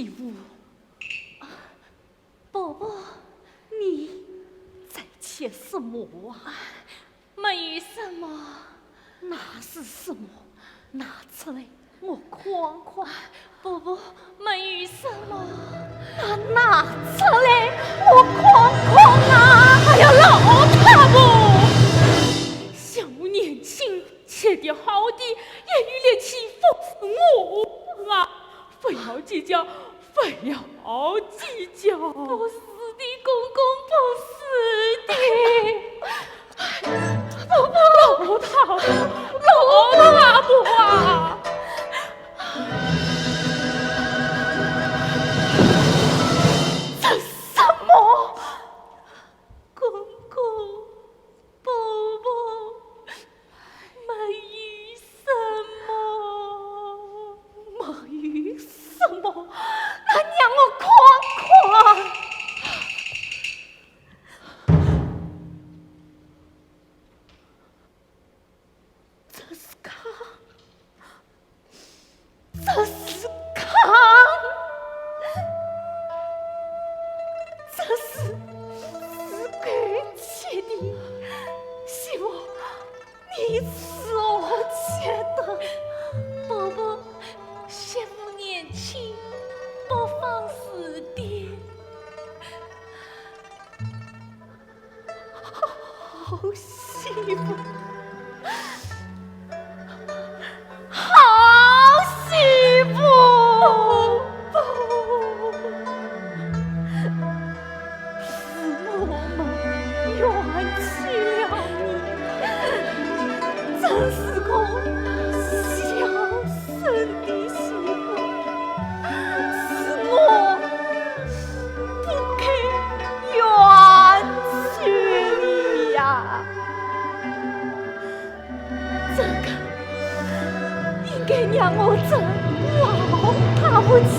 媳妇。伯伯，你在切什么啊？没什么。那是什么？拿出来，我看看。伯伯，没什么。那拿出来，我看看啊！哎呀，老太婆，小年轻，切得好的，也与来欺负我啊！不要计较，不要计较。不是的，公公，不是的。伯伯，老太婆，老太婆啊！这什么？公公，伯伯，没有什么，没有什么，那让我看看。这是糠，这是糠，这是给切的，媳妇，你是我切的。伯伯，媳妇年轻，不妨事的。好媳妇。好媳妇，是我们冤屈了你，真是个孝顺的媳妇，是我不该冤屈你呀。这个应该让我这老大不起。